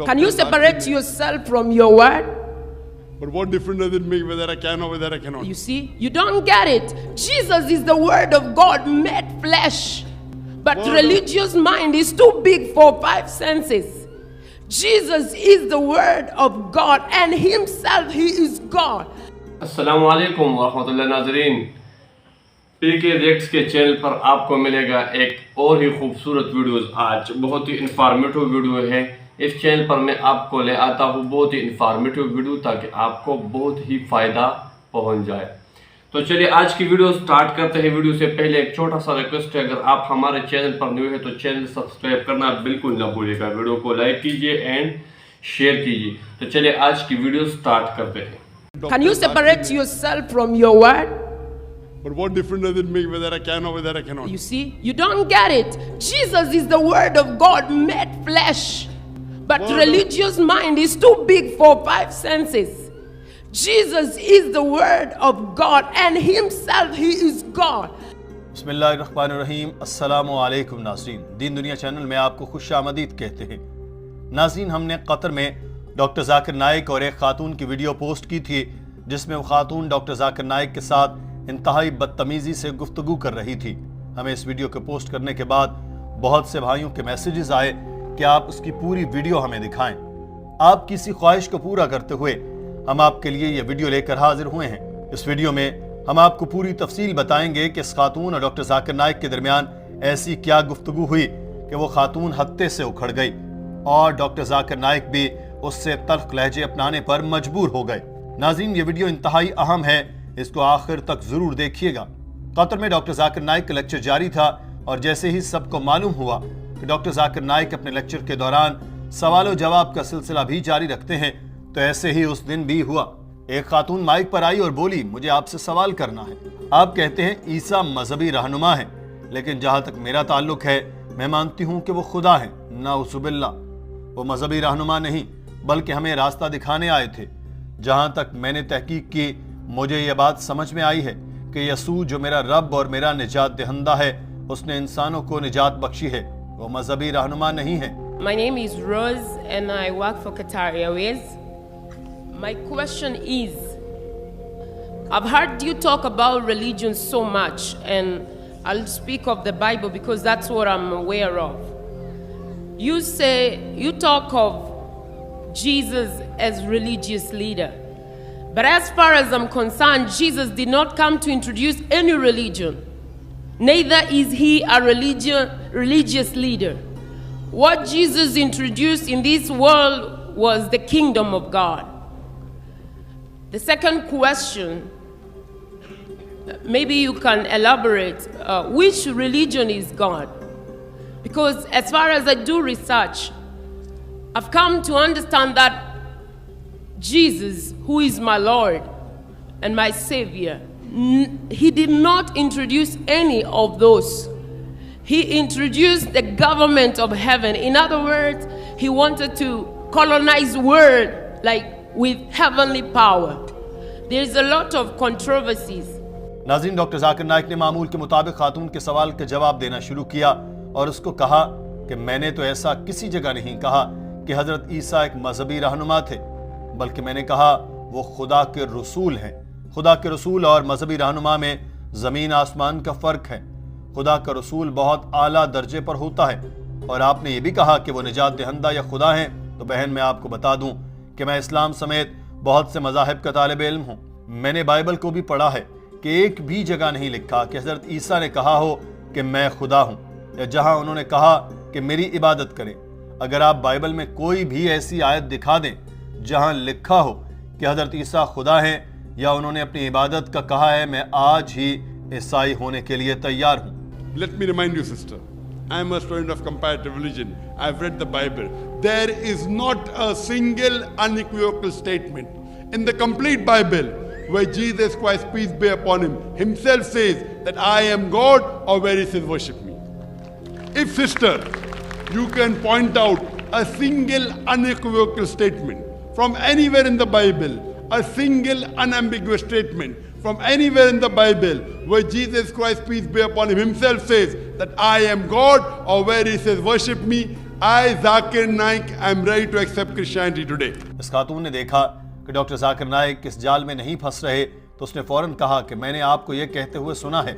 Can you separate yourself from your word? But what difference does it make whether I can or whether I cannot? You see, you don't get it. Jesus is the word of God made flesh. But religious mind is too big for five senses. Jesus is the word of God and himself, he is God. अस्सलामु अलैकुम वरहमतुल्लाह नाज़रीन, पीके reacts के channel पर आपको मिलेगा एक और ही खूबसूरत वीडियोस। आज बहुत ही इंफॉर्मेटिव वीडियो है। इस चैनल पर मैं आपको ले आता हूँ बहुत ही इंफॉर्मेटिव वीडियो ताकि आपको बहुत ही फ़ायदा पहुँच जाए। तो चलिए आज की वीडियो स्टार्ट करते हैं। वीडियो से पहले एक छोटा सा रिक्वेस्ट है, अगर आप हमारे चैनल पर न्यू है तो चैनल सब्सक्राइब करना बिल्कुल ना भूलिएगा। वीडियो को लाइक कीजिए एंड शेयर कीजिए। तो चलिए आज की वीडियो स्टार्ट करते हैं। Can you separate yourself from your word? But what difference does it make whether I can or whether I cannot? You see, you don't get it. Jesus is the word of God made flesh. But religious mind is too big for five senses. Jesus is the word of God and himself, he is God. बिस्मिल्लाहिर्रहमानिर्रहीम। अस्सलामु अलैकुम नाज़रीन, दीन दुनिया channel में आपको खुशामदीद कहते हैं। नाज़रीन, हमने कतर में डॉक्टर जाकिर नाइक और एक खातून की वीडियो पोस्ट की थी जिसमें वो खातून डॉक्टर जाकिर नाइक के साथ इंतहाई बदतमीज़ी से गुफ्तगू कर रही थी। हमें इस वीडियो को पोस्ट करने के बाद बहुत से भाइयों के मैसेजेस आए कि आप उसकी पूरी वीडियो हमें दिखाएं। आपकी इसी ख्वाहिश को पूरा करते हुए हम आपके लिए ये वीडियो लेकर हाजिर हुए हैं। इस वीडियो में हम आपको पूरी तफसील बताएंगे कि इस खातून और डॉक्टर जाकिर नाइक के दरमियान ऐसी क्या गुफ्तगू हुई कि वो खातून हत्ते से उखड़ गई और डॉक्टर जाकिर नाइक भी उससे तल्ख लहजे अपनाने पर मजबूर हो गए। नाज़रीन, ये वीडियो इंतहाई अहम है, इसको आखिर तक जरूर देखिएगा। कतर में डॉक्टर जाकिर नाइक का लेक्चर जारी था और जैसे ही सबको मालूम हुआ कि डॉक्टर जाकिर नाइक अपने लेक्चर के दौरान सवाल जवाब का सिलसिला भी जारी रखते हैं, तो ऐसे ही उस दिन भी हुआ। एक खातून माइक पर आई और बोली, मुझे आपसे सवाल करना है। आप कहते हैं ईसा मजहबी रहनुमा है, लेकिन जहां तक मेरा ताल्लुक है मैं मानती हूं कि वो खुदा है। नाउजुबिल्लाह, वो मजहबी रहनुमा नहीं बल्कि हमें रास्ता दिखाने आए थे। जहां तक मैंने तहकीक की, मुझे यह बात समझ में आई है कि यसू जो मेरा रब और मेरा निजात दहिंदा है, उसने इंसानों को निजात बख्शी है, वो मजहबी रहनुमा नहीं है। My name is Rose and I work for Qatar Airways. My question is, I've heard you talk about religion so much, and I'll speak of the Bible because that's what I'm aware of. You talk of Jesus as religious leader. But as far as I'm concerned, Jesus did not come to introduce any religion. Neither is he a religious leader. What Jesus introduced in this world was the kingdom of God. The second question, maybe you can elaborate, which religion is God? Because as far as I do research, I've come to understand that Jesus, who is my Lord and my Savior, he did not introduce any of those. He introduced the government of heaven. In other words, he wanted to colonize the world like with heavenly power. There is a lot of controversies. नाज़रीन, doctor Zakir Naik ने मामूल के मुताबिक खातून के सवाल के जवाब देना शुरू किया और उसको कहा कि मैंने तो ऐसा किसी जगह नहीं कहा कि हजरत ईसा एक मजहबी रहनुमा थे, बल्कि मैंने कहा वो खुदा के रसूल हैं। खुदा के रसूल और मजहबी रहनुमा में ज़मीन आसमान का फ़र्क है। खुदा का रसूल बहुत आला दर्जे पर होता है। और आपने ये भी कहा कि वो निजात दहिंदा या खुदा हैं। तो बहन, मैं आपको बता दूं कि मैं इस्लाम समेत बहुत से मज़ाहिब का तालिब इल्म हूँ। मैंने बाइबल को भी पढ़ा है कि एक भी जगह नहीं लिखा कि हजरत ईसा ने कहा हो कि मैं खुदा हूँ, या जहाँ उन्होंने कहा कि मेरी इबादत करें। अगर आप बाइबल में कोई भी ऐसी आयत दिखा दें जहाँ लिखा हो कि हजरत ईसा खुदा हैं या उन्होंने अपनी इबादत का कहा है, मैं आज ही ईसाई होने के लिए तैयार हूँ। Let me remind you, sister, I am a student of comparative religion. I've read the Bible. There is not a single unequivocal statement in the complete Bible where Jesus Christ, peace be upon him, himself says that I am God, or where he says worship me. If, sister, you can point out a single unequivocal statement from anywhere in the Bible, a single unambiguous statement from anywhere in the Bible where Jesus Christ, peace be upon him, himself says that I am God, or where he says worship me, I, Zakir Naik, am ready to accept Christianity today. इस खातून ने देखा कि doctor Zakir Naik इस जाल में नहीं फंस रहे तो उसने फौरन कहा कि मैंने आपको यह कहते हुए सुना है।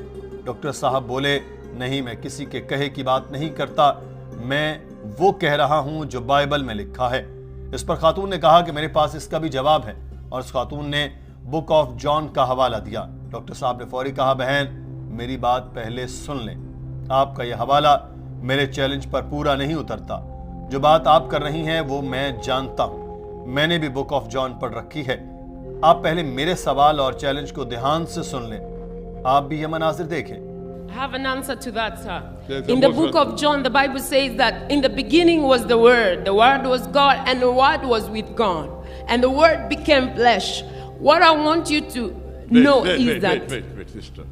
डॉक्टर साहब बोले, नहीं, मैं किसी के कहे की बात नहीं करता, मैं वो कह रहा हूं जो बाइबल में लिखा है। इस पर खातून ने कहा कि मेरे पास इसका भी जवाब है और उस खातून ने बुक ऑफ जॉन का हवाला दिया। डॉक्टर साहब ने फौरी कहा, बहन मेरी बात पहले सुन लें, आपका यह हवाला मेरे चैलेंज पर पूरा नहीं उतरता। जो बात आप कर रही हैं वो मैं जानता हूं, मैंने भी बुक ऑफ जॉन पढ़ रखी है। आप पहले मेरे सवाल और चैलेंज को ध्यान से सुन लें, आप भी यह मनाजिर देखें। I have an answer to that, sir. Yes, In the book of John, the Bible says that in the beginning was the Word was God, and the Word was with God, and the Word became flesh. What I want you to know is that... Wait, sister.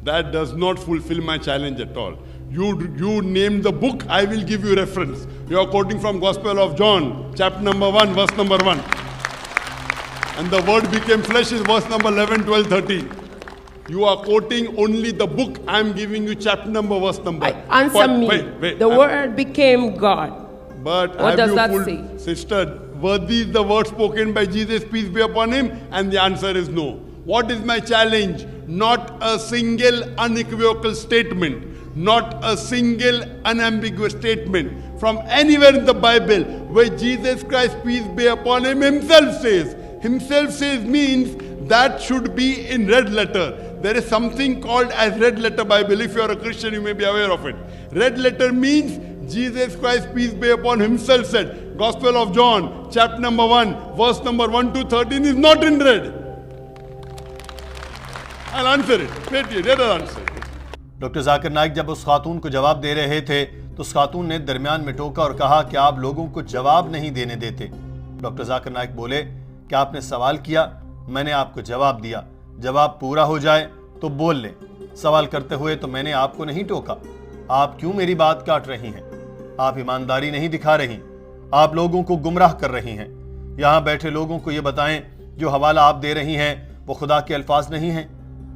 That does not fulfill my challenge at all. You name the book, I will give you reference. You are quoting from Gospel of John, chapter number 1, verse number 1. And the Word became flesh is verse number 11, 12, 13. You are quoting only the book. I am giving you chapter number, verse number. Answer me. Wait. The Word became God. But What does that say? Sister, worthy is the word spoken by Jesus, peace be upon him, and the answer is no. What is my challenge? Not a single unequivocal statement, not a single unambiguous statement from anywhere in the Bible where Jesus Christ, peace be upon him, himself says. Himself says means that should be in red letter. There is something called as red letter Bible. If you are a Christian, you may be aware of it. Red letter means Jesus Christ, peace be upon himself said. Gospel of John, chapter number 1, verse number 1 to 13 is not in red. I'll answer it. Wait, let her answer. Doctor Zakir Naik जब उस खातून को जवाब दे रहे थे तो उस खातून ने दरमियान में टोका और कहा कि आप लोगों को जवाब नहीं देने देते। डॉक्टर जाकिर नाइक बोले कि आपने सवाल किया, मैंने आपको जवाब दिया, जवाब पूरा हो जाए तो बोल लें। सवाल करते हुए तो मैंने आपको नहीं टोका। आप क्यों मेरी बात काट रही हैं? आप ईमानदारी नहीं दिखा रही, आप लोगों को गुमराह कर रही हैं। यहाँ बैठे लोगों को ये बताएं जो हवाला आप दे रही हैं वो खुदा के अल्फाज नहीं हैं,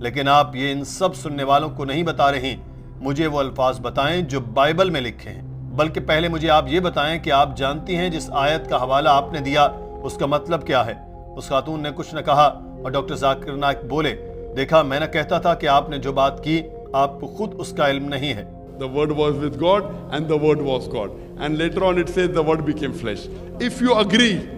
लेकिन आप ये इन सब सुनने वालों को नहीं बता रही। मुझे वो अल्फाज बताएं जो बाइबल में लिखे हैं, बल्कि पहले मुझे आप ये बताएं कि आप जानती हैं जिस आयत का हवाला आपने दिया उसका मतलब क्या है। उस खातून ने कुछ न कहा और डॉक्टर जाकिर नाइक बोले, देखा मैं न कहता था कि आपने जो बात की आपको खुद उसका इल्म नहीं है। The word was with God and the word was God. And later on it says the word became flesh. If you agree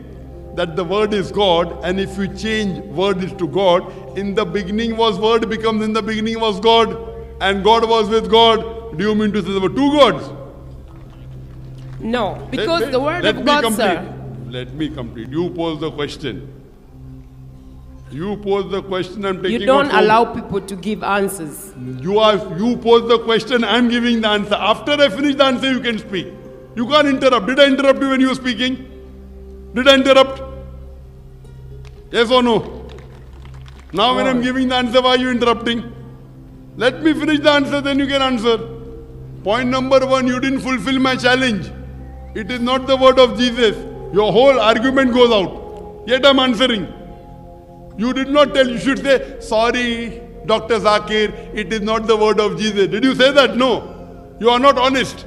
that the word is God and if you change word is to God, in the beginning was word becomes in the beginning was God and God was with God. Do you mean to say there were two gods? No, because the Word of God, sir. Let me complete. You pose the question. You pose the question, I'm taking You don't out allow people to give answers. You pose the question, I'm giving the answer. After I finish the answer, you can speak. You can't interrupt. Did I interrupt you when you were speaking? Did I interrupt? Yes or no? Now when I'm giving the answer, why are you interrupting? Let me finish the answer, then you can answer. Point number 1, you didn't fulfill my challenge. It is not the word of Jesus. Your whole argument goes out. Yet I'm answering. You did not tell, you should say, sorry, Dr. Zakir, it is not the word of Jesus. Did you say that? No. You are not honest.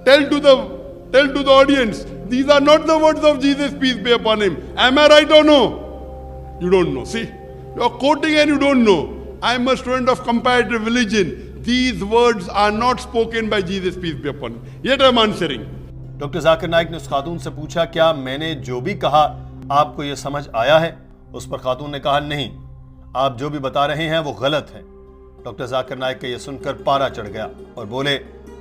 Tell to the audience, these are not the words of Jesus, peace be upon him. Am I right or no? You don't know. See, you are quoting and you don't know. I am a student of comparative religion. These words are not spoken by Jesus, peace be upon him. Yet I am answering. Doctor Zakir Naik ने उस खातून से पूछा, क्या मैंने जो भी कहा आपको यह समझ आया है? उस पर खातून ने कहा, नहीं, आप जो भी बता रहे हैं वो गलत है। डॉक्टर जाकिर नाइक का यह सुनकर पारा चढ़ गया और बोले,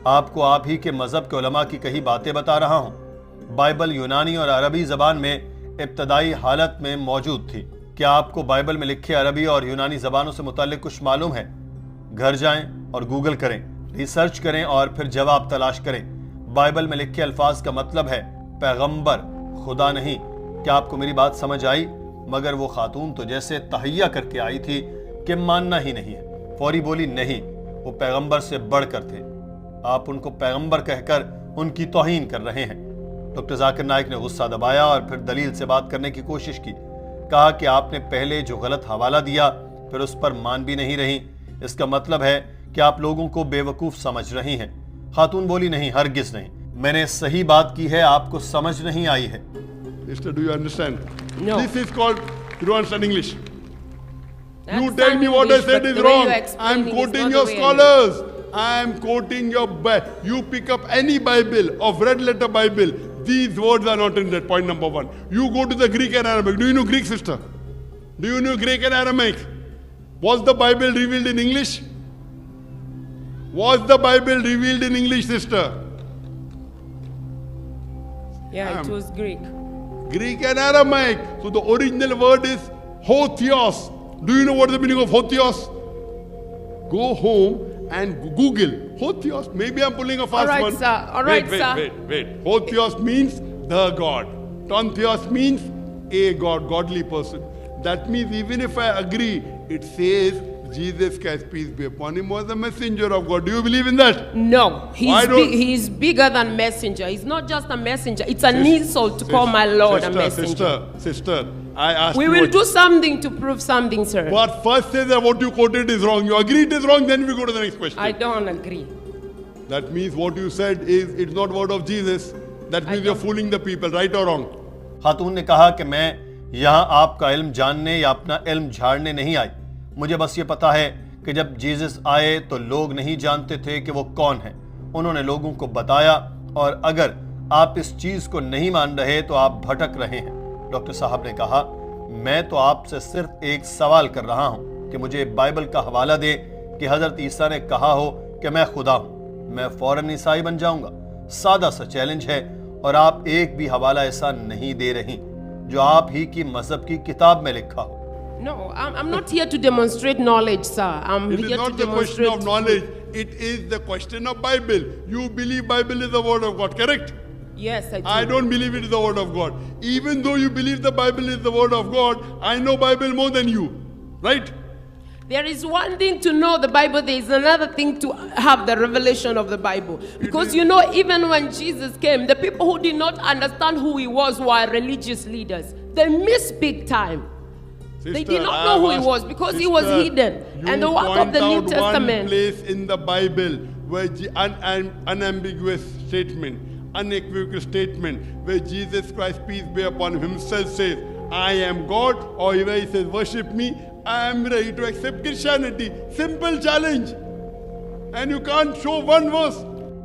आपको आप ही के मजहब के उलमा की कही बातें बता रहा हूं। बाइबल यूनानी और अरबी जबान में इब्तदाई हालत में मौजूद थी। क्या आपको बाइबल में लिखे अरबी और यूनानी जबानों से मुताल्लिक कुछ मालूम है? घर जाएं और गूगल करें, रिसर्च करें और फिर जवाब तलाश करें। बाइबल में लिखे अल्फाज का मतलब है पैगंबर, खुदा नहीं। क्या आपको मेरी बात समझ आई? मगर वो खातून तो जैसे तहैया करके आई थी कि मानना ही नहीं है। फौरी बोली, नहीं, वो पैगंबर से बढ़कर थे। आप उनको पैगंबर कहकर उनकी तौहीन कर रहे हैं। डॉक्टर जाकिर नाइक ने गुस्सा दबाया और फिर दलील से बात करने की कोशिश की। कहा कि आपने पहले जो गलत हवाला दिया फिर उस पर मान भी नहीं रही, इसका मतलब है कि आप लोगों को बेवकूफ समझ रही हैं। खातून बोली, नहीं, हरगिज नहीं, मैंने सही बात की है, आपको समझ नहीं आई है। Sister, do you understand? No. This is called, you don't understand English. I You tell me understand what I English, said but is the way wrong. you're I'm explaining is quoting not your the way I know. scholars. I'm quoting your you pick up any Bible of red letter Bible. These words are not in that. Point number one. You go to the Greek and Aramaic. Do you know Greek, sister? Do you know Greek and Aramaic? Was the Bible revealed in English? Was the Bible revealed in English, sister? Yeah, it was Greek. Greek and Aramaic. So the original word is hotheos. Do you know what the meaning of hotheos? Go home and Google hotheos. Maybe I'm pulling a fast All right, one. sir. All right, wait, sir. Wait. Hotheos means the God. Tontheos means a God, godly person. That means even if I agree, it says Jesus Christ, peace be upon him, was the messenger of God. Do you believe in that? No, Why don't- he's bigger than messenger. He's not just a messenger. It's an insult to call my Lord a messenger. Sister, I asked We you will what- do something to prove something, sir. But first say that what you quoted is wrong. You agree it is wrong, then we go to the next question. I don't agree. That means what you said is it's not word of Jesus. That means you're fooling the people, right or wrong? खातून ने कहा कि मैं यहाँ आपका इल्म जानने या अपना इल्म झाड़ने नहीं आई। मुझे बस ये पता है कि जब जीसस आए तो लोग नहीं जानते थे कि वो कौन है। उन्होंने लोगों को बताया, और अगर आप इस चीज को नहीं मान रहे तो आप भटक रहे हैं। डॉक्टर साहब ने कहा, मैं तो आपसे सिर्फ एक सवाल कर रहा हूं कि मुझे बाइबल का हवाला दे कि हजरत ईसा ने कहा हो कि मैं खुदा हूं। मैं फौरन ईसाई बन जाऊंगा। सादा सा चैलेंज है, और आप एक भी हवाला ऐसा नहीं दे रही जो आप ही की मजहब की किताब में लिखा हो। No, I'm not here to demonstrate knowledge, sir. I'm It here is not to the question demonstrate of knowledge. It is the question of Bible. You believe Bible is the word of God, correct? Yes, I do. I don't believe it is the word of God. Even though you believe the Bible is the word of God, I know Bible more than you, right? There is one thing to know the Bible, there is another thing to have the revelation of the Bible. Because you know, even when Jesus came, the people who did not understand who he was were religious leaders. They missed big time. They did not know who he was because he was hidden. And the work of the New One Testament. place in the Bible where unambiguous statement, unequivocal statement, where Jesus Christ, peace be upon him, himself says, I am God, or where he says, worship me, I am ready to accept Christianity. Simple challenge. And you can't show one verse.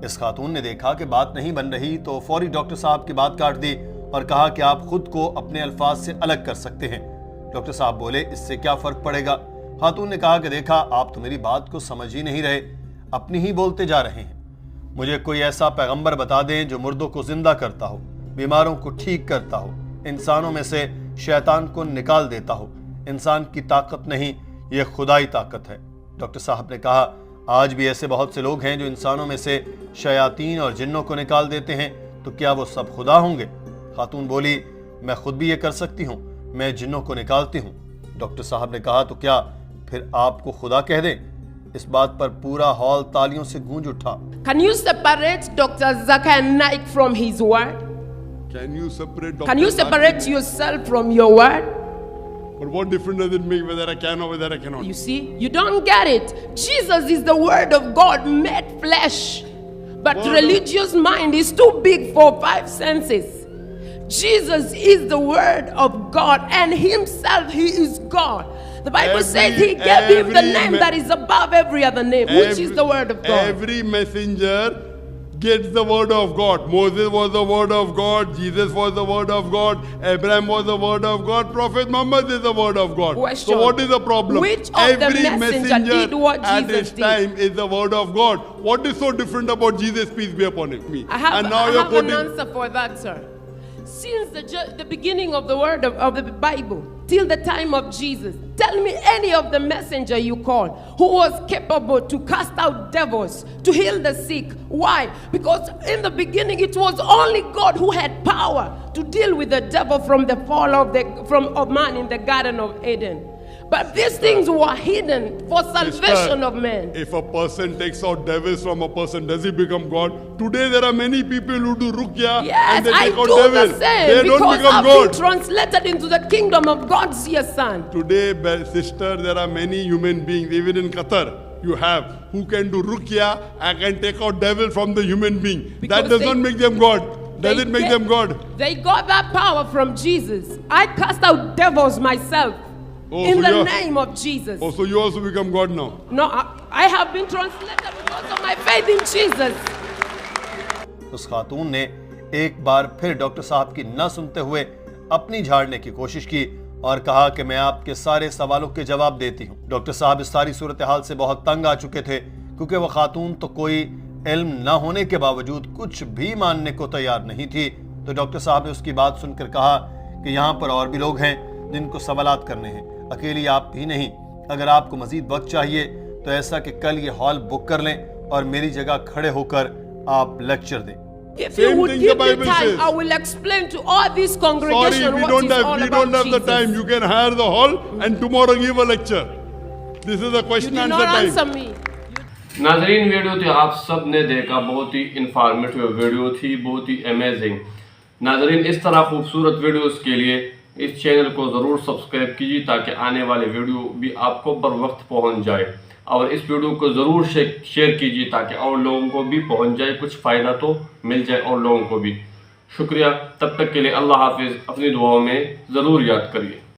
इस खातून ने देखा कि बात नहीं बन रही तो फौरी डॉक्टर साहब की बात काट दी और कहा कि आप खुद को अपने अल्फाज से अलग कर सकते हैं। डॉक्टर साहब बोले, इससे क्या फर्क पड़ेगा? खातून ने कहा कि देखा, आप तो मेरी बात को समझ ही नहीं रहे, अपनी ही बोलते जा रहे हैं। मुझे कोई ऐसा पैगंबर बता दें जो मुर्दों को जिंदा करता हो, बीमारों को ठीक करता हो, इंसानों में से शैतान को निकाल देता हो। इंसान की ताकत नहीं, ये खुदाई ताकत है। डॉक्टर साहब ने कहा, आज भी ऐसे बहुत से लोग हैं जो इंसानों में से शयातीन और जिन्नों को निकाल देते हैं, तो क्या वो सब खुदा होंगे? खातून बोली, मैं खुद भी ये कर सकती हूँ, मैं जिन्नों को निकालती हूँ। डॉक्टर साहब ने कहा, तो क्या फिर आपको खुदा कह दें? इस बात पर पूरा हॉल तालियों से गूंज उठा। Can you separate Dr. Zakir Naik from his word? Can you separate Dr. Can you separate Zakir Naik? yourself from your word? But what difference does it make whether I can or whether I cannot? You see, you don't get it. Jesus is the word of God made flesh. But Word of- religious mind is too big for 5 senses. Jesus is the word of God, and himself, he is God. The Bible says he gave him the name that is above every other name, which is the word of God. Every messenger gets the word of God. Moses was the word of God. Jesus was the word of God. Abraham was the word of God. Prophet Muhammad is the word of God. Question. So what is the problem? Which of the Every messenger did what at Jesus his did? time is the word of God. What is so different about Jesus, peace be upon him? I have, and now I you're have an quoting. answer for that, sir. Since the beginning of the word of the Bible till the time of Jesus, tell me any of the messenger you call who was capable to cast out devils, to heal the sick. Why? Because in the beginning it was only God who had power to deal with the devil from the fall of man in the Garden of Eden. But these things were hidden for salvation of men. If a person takes out devils from a person, does he become God? Today there are many people who do ruqya Yes, and they I take out do devils. the same They don't because become I've God. been translated into the kingdom of God's dear son. Today, sister, there are many human beings, even in Qatar. you have who can do ruqya and can take out devil from the human being. Because That does not make them God. Does it make them God? They got that power from Jesus. I cast out devils myself in the name of Jesus. Oh, so you also become God now? No, I have been translated because of my faith in Jesus. उस खातून ने एक बार फिर doctor साहब की न सुनते हुए अपनी झाड़ने की कोशिश की और कहा कि मैं आपके सारे सवालों के जवाब देती हूँ। डॉक्टर साहब इस सारी सूरत हाल से बहुत तंग आ चुके थे, क्योंकि वह खातून तो कोई इल्म न होने के बावजूद कुछ भी मानने को तैयार नहीं थी। तो डॉक्टर साहब ने उसकी बात सुनकर कहा कि यहाँ पर और भी लोग हैं जिनको सवालात करने हैं, अकेली आप ही नहीं। अगर आपको मजीद वक्त चाहिए तो ऐसा कि कल ये हॉल बुक कर लें और मेरी जगह खड़े होकर आप लेक्चर दें। If you would give me time, I will explain to all this congregation Sorry, what is all we about don't have the Jesus. time. You can hire the hall and tomorrow give a lecture. This is the question You did answer not time. answer me. नाजरीन, video तो आप सब ने देखा, बहुत ही informative video थी, बहुत ही amazing. नाजरीन, इस तरह खूबसूरत वीडियोस के लिए इस चैनल को ज़रूर सब्सक्राइब कीजिए ताकि आने वाले वीडियो भी आपको बर वक्त पहुँच जाए, और इस वीडियो को ज़रूर शेयर कीजिए ताकि और लोगों को भी पहुँच जाए, कुछ फ़ायदा तो मिल जाए और लोगों को भी। शुक्रिया, तब तक के लिए अल्लाह हाफिज़। अपनी दुआओं में ज़रूर याद करिए।